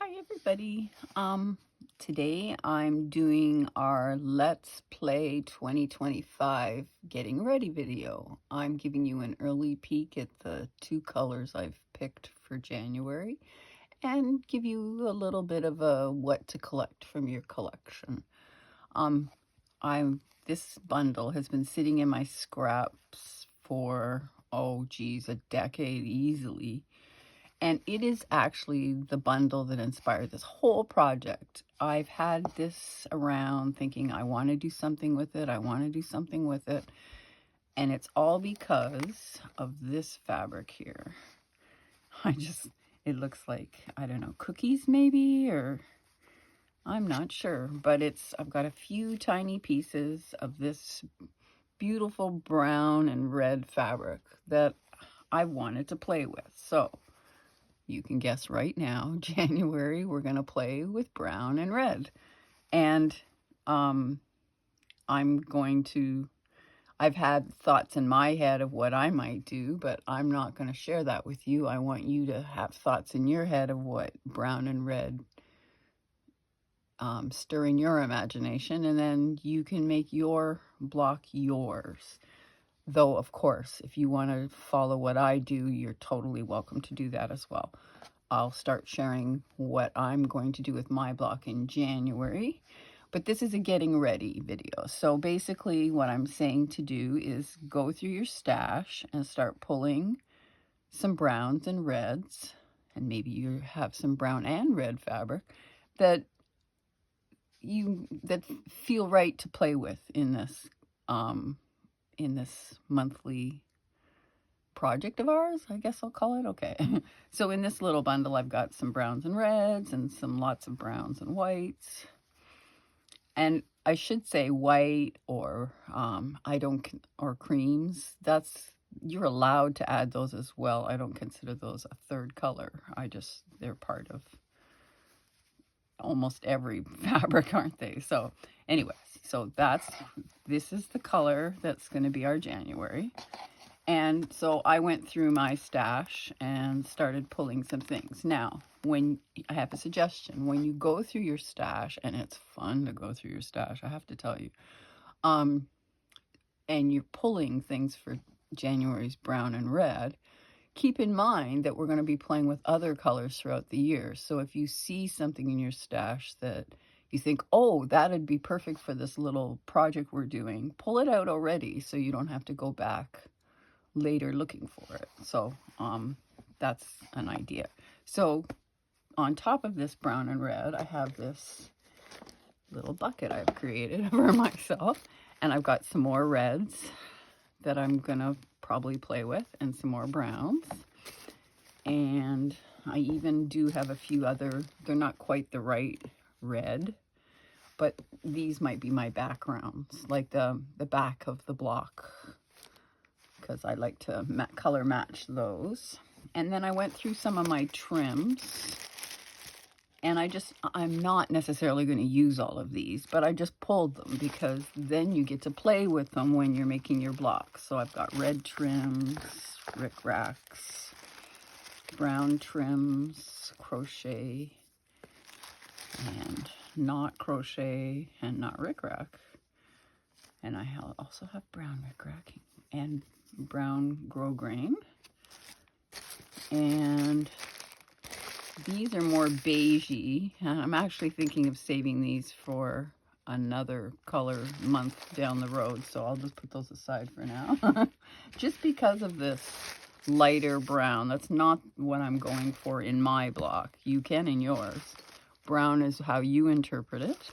Hi everybody. Today I'm doing our Let's Play 2025 Getting Ready video. I'm giving you an early peek at the two colors I've picked for January and give you a little bit of a what to collect from your collection. Um, this bundle has been sitting in my scraps for, oh geez, a decade easily. And it is actually the bundle that inspired this whole project. I've had this around thinking I want to do something with it. I want to do something with it. And it's all because of this fabric here. It looks like, I don't know, cookies maybe, or I'm not sure. But I've got a few tiny pieces of this beautiful brown and red fabric that I wanted to play with. So you can guess right now, January, we're going to play with brown and red. And I've had thoughts in my head of what I might do, but I'm not going to share that with you. I want you to have thoughts in your head of what brown and red stir in your imagination, and then you can make your block yours. Though, of course, if you want to follow what I do, you're totally welcome to do that as well. I'll start sharing what I'm going to do with my block in January. But this is a getting ready video. So basically what I'm saying to do is go through your stash and start pulling some browns and reds. And maybe you have some brown and red fabric that feel right to play with in this monthly project of ours, I guess I'll call it. Okay. So in this little bundle, I've got some browns and reds and lots of browns and whites. And I should say white or or creams. You're allowed to add those as well. I don't consider those a third color. They're part of almost every fabric, aren't they? So anyways, this is the color that's going to be our January. And so I went through my stash and started pulling some things. Now, I have a suggestion. When you go through your stash, and it's fun to go through your stash, I have to tell you, and you're pulling things for January's brown and red, keep in mind that we're going to be playing with other colors throughout the year. So if you see something in your stash that you think, oh, that'd be perfect for this little project we're doing, pull it out already so you don't have to go back later looking for it. So that's an idea. So on top of this brown and red, I have this little bucket I've created for myself, and I've got some more reds that I'm gonna probably play with, and some more browns, and I even do have a few other, they're not quite the right red, but these might be my backgrounds, like the back of the block, because I like to color match those. And then I went through some of my trims, and I'm not necessarily going to use all of these, but I just pulled them because then you get to play with them when you're making your blocks. So I've got red trims, rickracs, brown trims, crochet, and not crochet, and not rickrack. And I also have brown rickrack and brown grosgrain, and these are more beigey, and I'm actually thinking of saving these for another color month down the road, so I'll just put those aside for now. Just because of this lighter brown. That's not what I'm going for in my block. You can in yours. Brown is how you interpret it.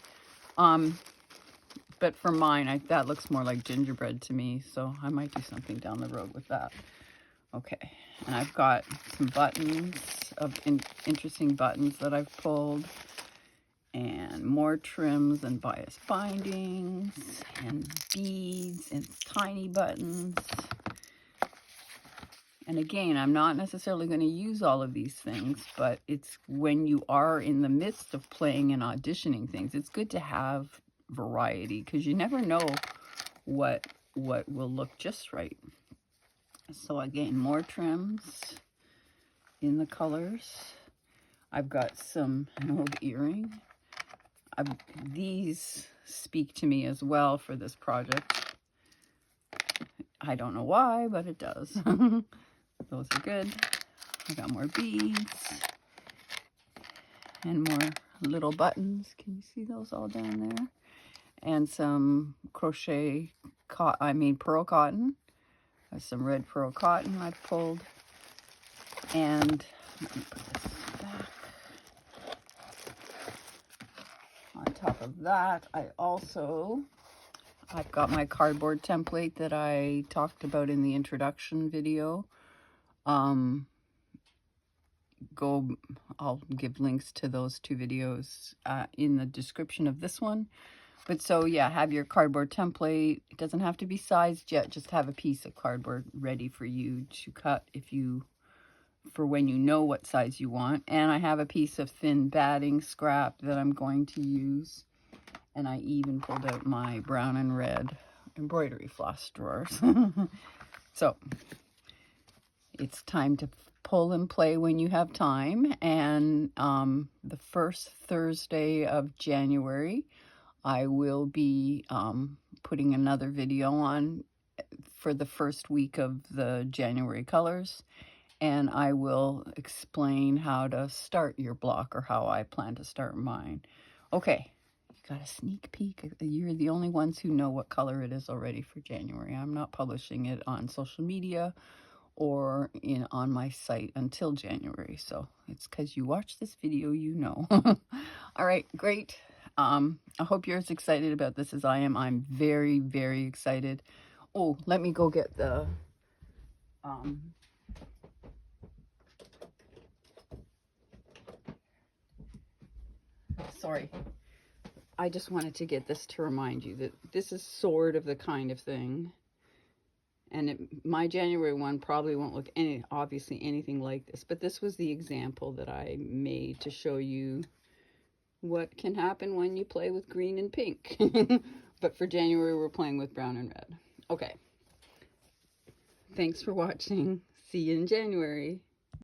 But for mine, that looks more like gingerbread to me, so I might do something down the road with that. Okay, and I've got some buttons, interesting buttons that I've pulled, and more trims and bias bindings, and beads, and tiny buttons. And again, I'm not necessarily going to use all of these things, but it's when you are in the midst of playing and auditioning things, it's good to have variety, because you never know what will look just right. So again, more trims in the colors. I've got some, an old earring. These speak to me as well for this project. I don't know why, but it does. Those are good. I got more beads and more little buttons. Can you see those all down there? And some crochet, pearl cotton. There's some red pearl cotton I've pulled. And let me put this back. On top of that, I've got my cardboard template that I talked about in the introduction video. I'll give links to those two videos in the description of this one. But so yeah, have your cardboard template. It doesn't have to be sized yet. Just have a piece of cardboard ready for you to cut for when you know what size you want. And I have a piece of thin batting scrap that I'm going to use. And I even pulled out my brown and red embroidery floss drawers. So it's time to pull and play when you have time. And the first Thursday of January, I will be putting another video on for the first week of the January colors. And I will explain how to start your block, or how I plan to start mine. Okay, you got a sneak peek. You're the only ones who know what color it is already for January. I'm not publishing it on social media or on my site until January. So it's because you watch this video, you know. All right, great. I hope you're as excited about this as I am. I'm very, very excited. Oh, let me go get the... Sorry, I just wanted to get this to remind you that this is sort of the kind of thing, and my January one probably won't look obviously anything like this, but this was the example that I made to show you what can happen when you play with green and pink. But for January, we're playing with brown and red. Okay, thanks for watching. See you in January.